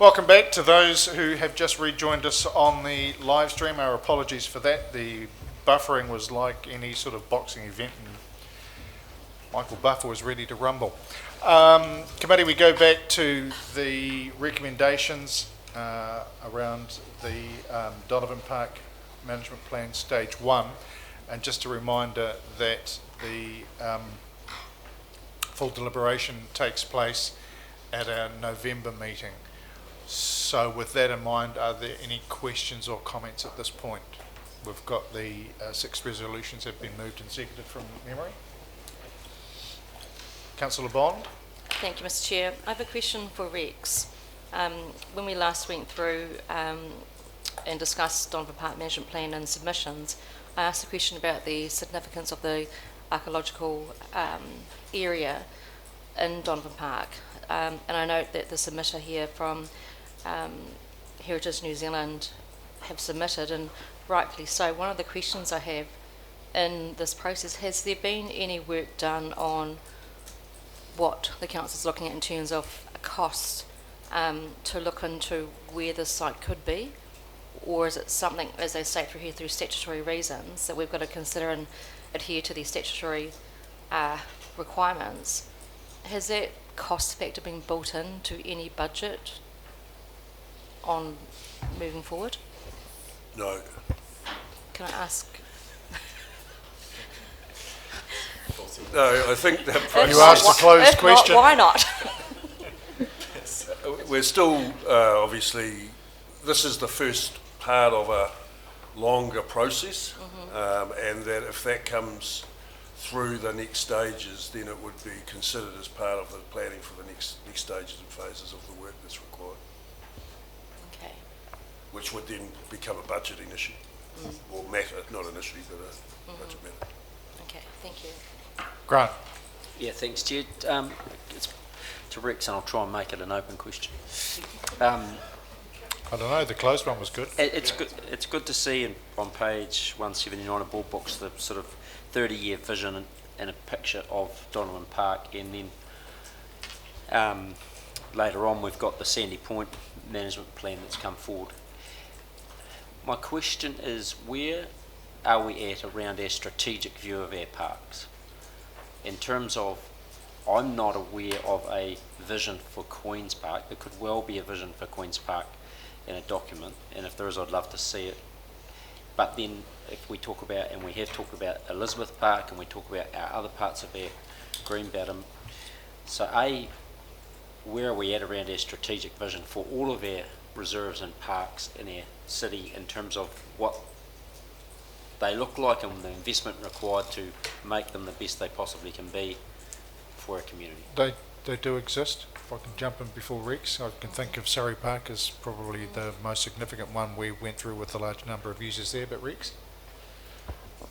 Welcome back to those who have just rejoined us on the live stream. Our apologies for that. The buffering was like any sort of boxing event, and Michael Buffer was ready to rumble. Committee, we go back to the recommendations around the Donovan Park Management Plan Stage 1, and just a reminder that the full deliberation takes place at our November meeting. So with that in mind, are there any questions or comments at this point? We've got the 6 resolutions have been moved and seconded from memory. Councillor Bond. Thank you, Mr. Chair. I have a question for Rex. When we last went through and discussed Donovan Park Management Plan and submissions, I asked a question about the significance of the archaeological area in Donovan Park. And I note that the submitter here from Heritage New Zealand have submitted, and rightfully so. One of the questions I have in this process, has there been any work done on what the council is looking at in terms of costs to look into where this site could be? Or is it something, as they state through here, through statutory reasons, that we've got to consider and adhere to these statutory requirements? Has that cost factor been built into any budget on moving forward? No. Can I ask? No, I think that You asked a closed question. Not, why not? We're still, obviously, this is the first part of a longer process, and that if that comes through the next stages, then it would be considered as part of the planning for the next stages and phases of the work that's required. Okay. Which would then become a budgeting issue, or matter, not an issue, but a budget matter. Okay, thank you. Grant. Yeah, thanks, Jed. It's to Rex, and I'll try and make it an open question. I I don't know, the closed one was good. It's good. It's good to see on page 179 of Board Books the sort of 30-year vision and a picture of Donovan Park, and then later on we've got the Sandy Point management plan that's come forward. My question is, where are we at around our strategic view of our parks? In terms of, I'm not aware of a vision for Queen's Park. There could well be a vision for Queen's Park in a document, and if there is, I'd love to see it. But then if we talk about, and we have talked about Elizabeth Park, and we talk about our other parts of our green belt, so where are we at around our strategic vision for all of our reserves and parks in our city in terms of what they look like and the investment required to make them the best they possibly can be for our community? They do exist. If I can jump in before Rex, I can think of Surrey Park as probably the most significant one we went through with a large number of users there, but Rex?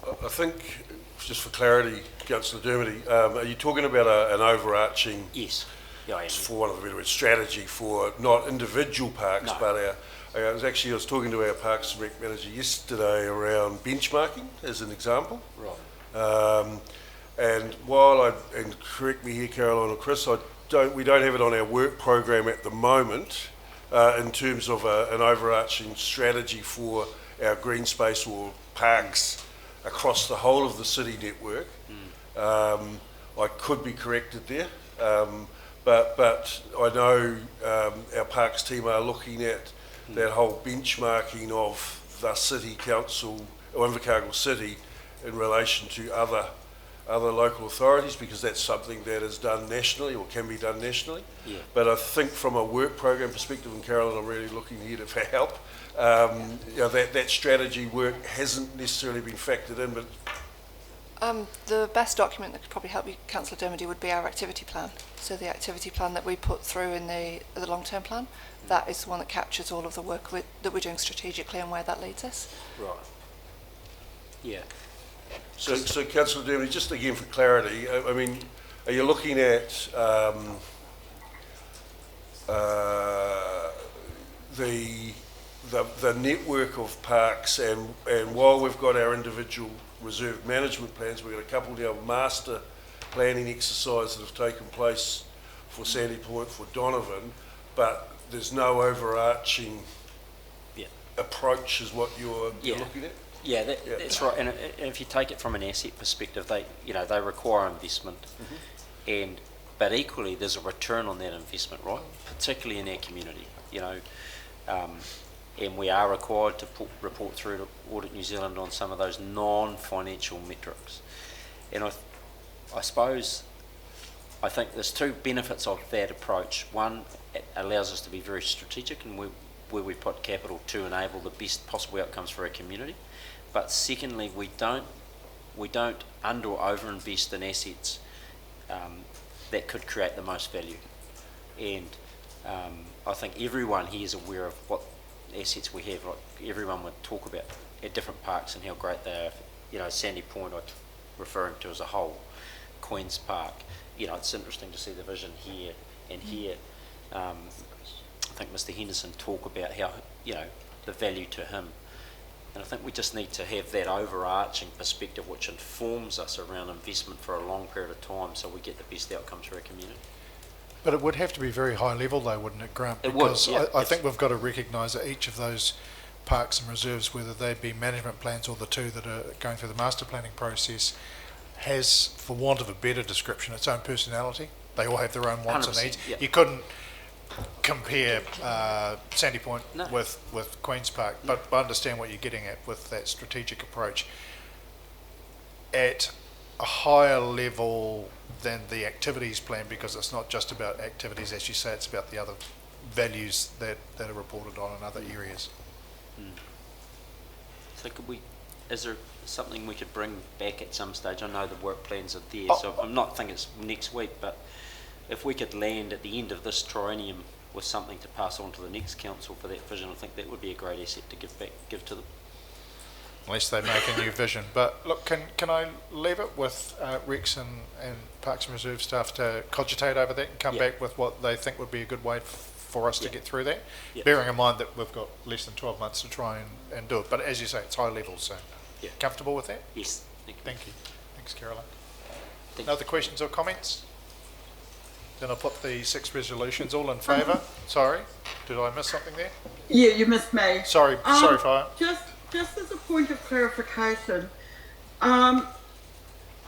I think, just for clarity, Councillor Dermody, are you talking about an overarching, Yes. Yeah, I am. for one of the better words, strategy for not individual parks, No. but I was talking to our Parks and Rec manager yesterday around benchmarking as an example. Right. And while and correct me here, Caroline or Chris, we don't have it on our work program at the moment in terms of an overarching strategy for our green space or parks across the whole of the city network. I could be corrected there, but I know our parks team are looking at that whole benchmarking of the city council or Invercargill City in relation to other local authorities, because that's something that is done nationally or can be done nationally. Yeah. But I think from a work program perspective, and Carolyn, I'm really looking here for help, that strategy work hasn't necessarily been factored in. But the best document that could probably help you, Councillor Dermody, would be our activity plan. So the activity plan that we put through in the long-term plan, that is the one that captures all of the work that we're doing strategically and where that leads us. Right. Yeah. So Councillor Dermody, just again for clarity, I mean, are you looking at the network of parks, and while we've got our individual reserve management plans, we've got a couple now master planning exercises that have taken place for Sandy Point, for Donovan, but there's no overarching Yeah. approach is what you're Yeah. looking at? Yeah, Yeah. that's right. And if you take it from an asset perspective, they require investment, but equally there's a return on that investment, right? Particularly in our community, and we are required to report through to Audit New Zealand on some of those non-financial metrics. And I think there's two benefits of that approach. One, it allows us to be very strategic in where we put capital to enable the best possible outcomes for our community. But secondly, we don't under or over invest in assets that could create the most value. And I think everyone here is aware of what assets we have. Like everyone would talk about at different parks and how great they are. Sandy Point, I'm referring to as a whole, Queen's Park. It's interesting to see the vision here and here. I think Mr. Henderson talk about how the value to him. And I think we just need to have that overarching perspective which informs us around investment for a long period of time so we get the best outcomes for our community. But it would have to be very high level though, wouldn't it, Grant? It would, Because yeah. I think we've got to recognise that each of those parks and reserves, whether they be management plans or the two that are going through the master planning process, has, for want of a better description, its own personality. They all have their own wants and 100%, needs. yeah. You couldn't compare Sandy Point No. with Queen's Park, but I understand what you're getting at with that strategic approach. At a higher level than the activities plan, because it's not just about activities, as you say, it's about the other values that are reported on in other areas. So is there something we could bring back at some stage? I know the work plans are there, so I'm not thinking it's next week, but if we could land at the end of this triennium with something to pass on to the next council for that vision, I think that would be a great asset to give to them. Unless they make a new vision. But look, can I leave it with Rex and Parks and Reserve staff to cogitate over that and come Yeah. back with what they think would be a good way for us to Yeah. get through that, Yeah. bearing in mind that we've got less than 12 months to try and do it. But as you say, it's high level, so Yeah. comfortable with that? Yes, thank you. Thank you. Thanks, Caroline. Thank Other questions or comments? Then I'll put the 6 resolutions. All in favour? Sorry, did I miss something there? Yeah, you missed me. Sorry, Fire. Just as a point of clarification,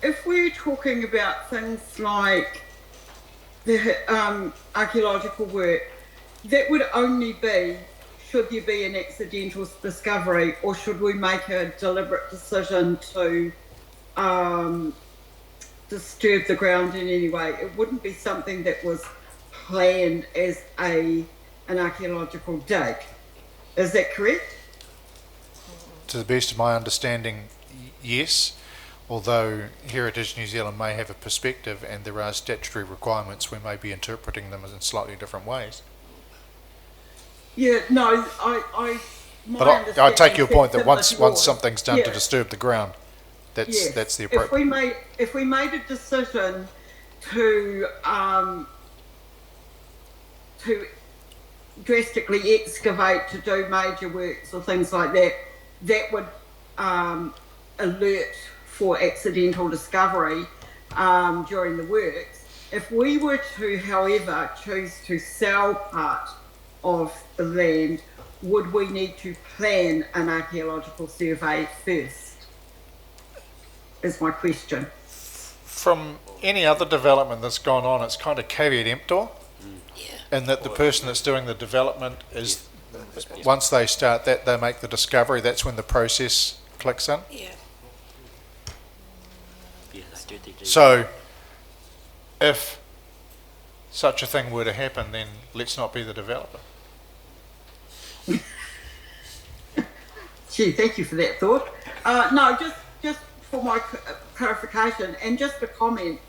if we're talking about things like the archaeological work, that would only be should there be an accidental discovery, or should we make a deliberate decision to disturb the ground in any way? It wouldn't be something that was planned as an archaeological dig. Is that correct? To the best of my understanding, yes, although Heritage New Zealand may have a perspective and there are statutory requirements, we may be interpreting them in slightly different ways. Yeah, no, But I take your point that once something something's done to disturb the ground, that's the approach. If we made a decision to drastically excavate to do major works or things like that, that would alert for accidental discovery during the works. If we were to, however, choose to sell part of the land, would we need to plan an archaeological survey first? Is my question. From any other development that's gone on, it's kind of caveat emptor, in that the person that's doing the development is, once they start that, they make the discovery, that's when the process clicks in. Yeah. Yeah, they do. So, if such a thing were to happen, then let's not be the developer. Gee, thank you for that thought. No, just for my clarification and just a comment,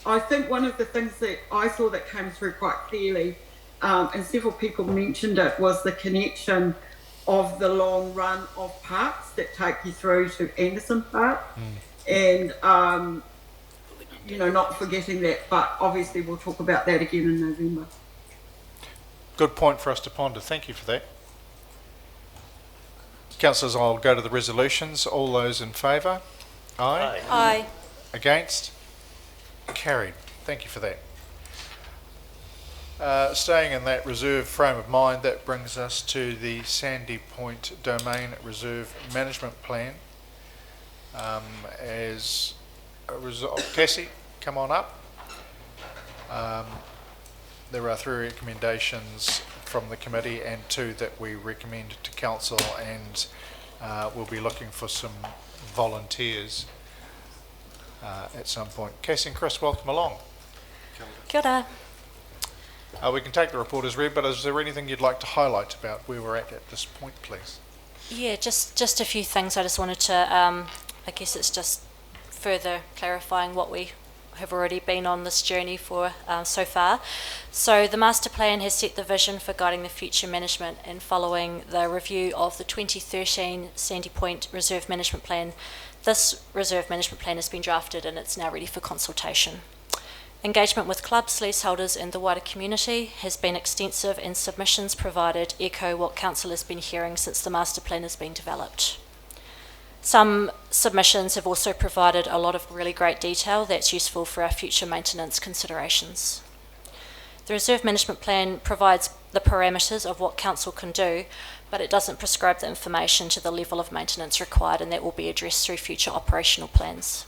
I think one of the things that I saw that came through quite clearly, and several people mentioned it, was the connection of the long run of parks that take you through to Anderson Park. And, not forgetting that, but obviously we'll talk about that again in November. Good point for us to ponder. Thank you for that. Councillors, I'll go to the resolutions. All those in favour? Aye. Aye. Against? Carried. Thank you for that. Staying in that reserve frame of mind, that brings us to the Sandy Point Domain Reserve Management Plan. As a result, Cassie, come on up. There are 3 recommendations from the committee and 2 that we recommend to council, and we'll be looking for some volunteers at some point. Cassie and Chris, welcome along. Kia ora. We can take the report as read, but is there anything you'd like to highlight about where we're at this point, please? Yeah, just a few things I just wanted to, I guess it's just further clarifying what we have already been on this journey for so far. So the master plan has set the vision for guiding the future management, and following the review of the 2013 Sandy Point Reserve Management Plan, this reserve management plan has been drafted and it's now ready for consultation. Engagement with clubs, leaseholders and the wider community has been extensive, and submissions provided echo what council has been hearing since the master plan has been developed. Some submissions have also provided a lot of really great detail that's useful for our future maintenance considerations. The reserve management plan provides the parameters of what council can do, but it doesn't prescribe the information to the level of maintenance required, and that will be addressed through future operational plans.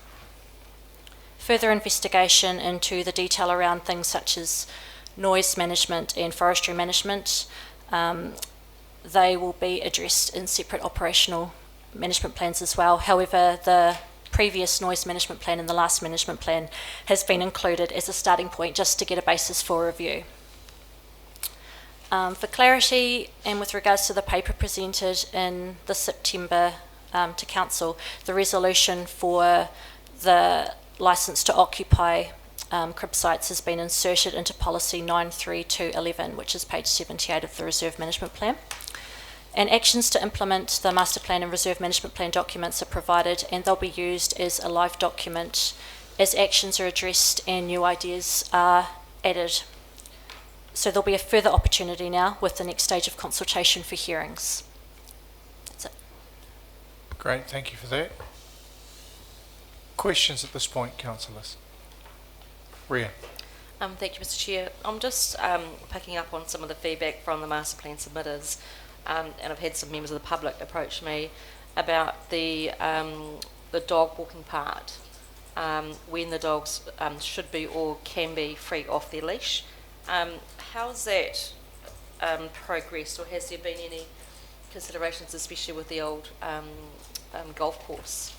Further investigation into the detail around things such as noise management and forestry management, they will be addressed in separate operational management plans as well. However, the previous noise management plan and the last management plan has been included as a starting point just to get a basis for review. For clarity, and with regards to the paper presented in the September to council, the resolution for the licence to occupy crib sites has been inserted into policy 93211, which is page 78 of the reserve management plan. And actions to implement the master plan and reserve management plan documents are provided, and they'll be used as a live document as actions are addressed and new ideas are added. So there'll be a further opportunity now with the next stage of consultation for hearings. That's it. Great, thank you for that. Questions at this point, councillors? Ria. Thank you, Mr. Chair. I'm just picking up on some of the feedback from the master plan submitters, and I've had some members of the public approach me about the dog walking part, when the dogs should be or can be free off their leash. How's that progressed, or has there been any considerations, especially with the old golf course?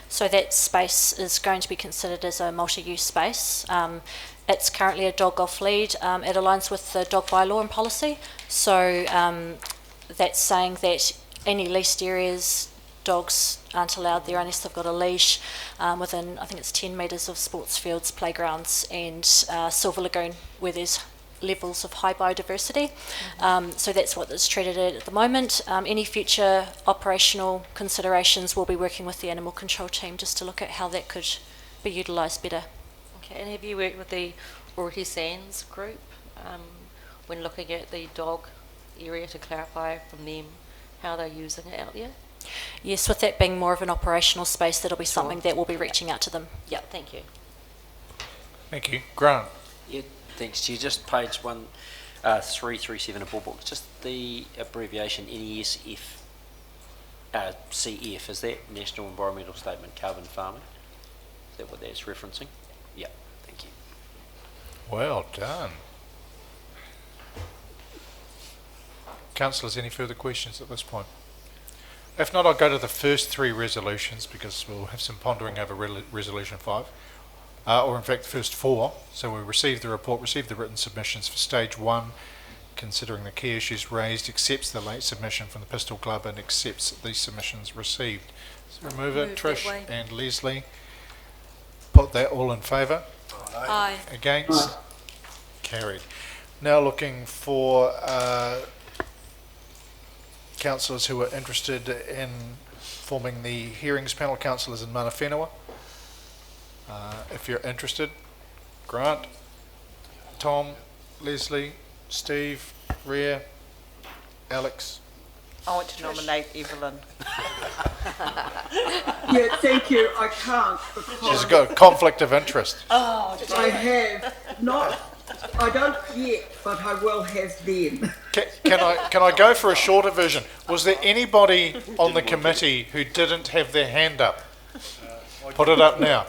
So that space is going to be considered as a multi-use space. It's currently a dog off lead. It aligns with the dog bylaw and policy. So that's saying that any leased areas, dogs aren't allowed there unless they've got a leash within, I think it's 10 metres of sports fields, playgrounds and Silver Lagoon, where there's levels of high biodiversity. So that's what it's treated at the moment. Any future operational considerations, we'll be working with the animal control team just to look at how that could be utilised better. Okay, and have you worked with the Ority Sands group when looking at the dog area to clarify from them how they're using it out there? Yes, with that being more of an operational space, that'll be something that we'll be reaching out to them. Yeah, thank you. Thank you. Grant. Yeah, thanks to you. Just page 337 of Board Book, just the abbreviation NESF, CF, is that National Environmental Statement Carbon Farming? Is that what that's referencing? Yeah, thank you. Well done. Councillors, any further questions at this point? If not, I'll go to the first 3 resolutions because we'll have some pondering over resolution 5. Or in fact the first 4. So we received the report, received the written submissions for stage 1, considering the key issues raised, accepts the late submission from the Pistol Club and accepts these submissions received. So Remover, Trish and Leslie. Put that all in favour. Aye. Against? Carried. Now looking for councillors who are interested in forming the hearings panel. Councillors in Mana Whenua. If you're interested, Grant, Tom, Leslie, Steve, Ria, Alex. I want to nominate Evelyn. Yeah, thank you. I can't She's because got a conflict of interest. Oh, I have not I don't yet, but I will have them. Can I go for a shorter version? Was there anybody on the committee who didn't have their hand up? Put it up now.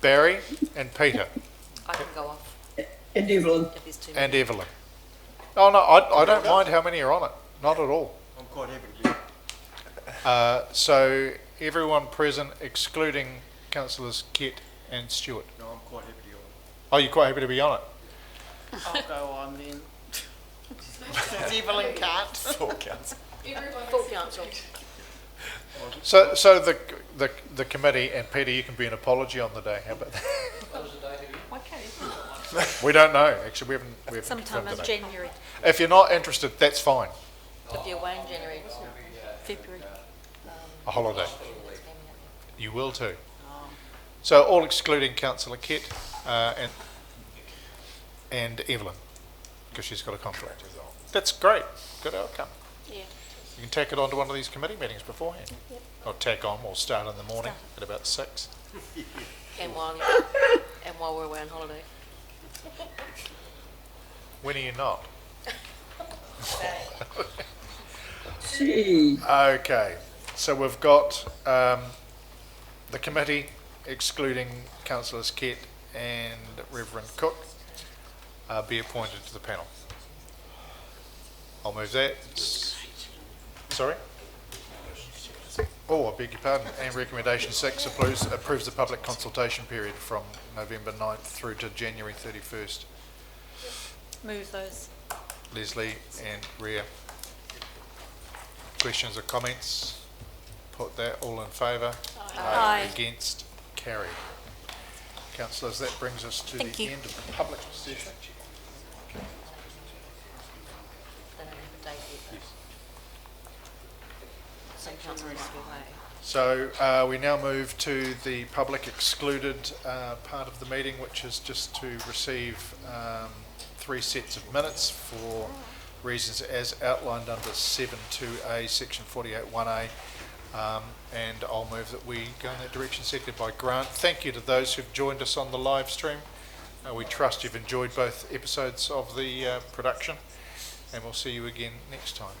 Barry and Peter I can go off And Evelyn. if there's too and many. Evelyn. Oh no, I don't mind how many are on it. Not at all. I'm quite happy to be. So everyone present, excluding councillors Kett and Stewart. No, I'm quite happy to be on. Oh, you're quite happy to be on it. I'll go on then. Since Evelyn can't. Full council. So the committee, and Peter, you can be an apology on the day. How about that? We don't know. Actually, we haven't Sometime confirmed in the date. January, If you're not interested, that's fine. If you're away in January. February. A holiday. You will too. So all excluding councillor Kett and Evelyn, because she's got a conflict. That's great. Good outcome. Yeah. You can tack it on to one of these committee meetings beforehand. Or tack on, or start in the morning at about 6. And while we're away on holiday. When are you not? Gee. Okay, so we've got the committee excluding councillors Kett and Reverend Cook be appointed to the panel. I'll move that. Sorry? Oh, I beg your pardon. And recommendation 6 approves the public consultation period from November 9th through to January 31st. Move those. Leslie and Rhea. Questions or comments? Put that all in favour. Aye. Against? Carried. Councillors, that brings us to Thank the you. end of the public session. They don't have a date yet. Some councillors are away. So we now move to the public excluded part of the meeting, which is just to receive 3 sets of minutes for reasons as outlined under 7.2a, section 48.1a. And I'll move that we go in that direction, seconded by Grant. Thank you to those who've joined us on the live stream. We trust you've enjoyed both episodes of the production, and we'll see you again next time.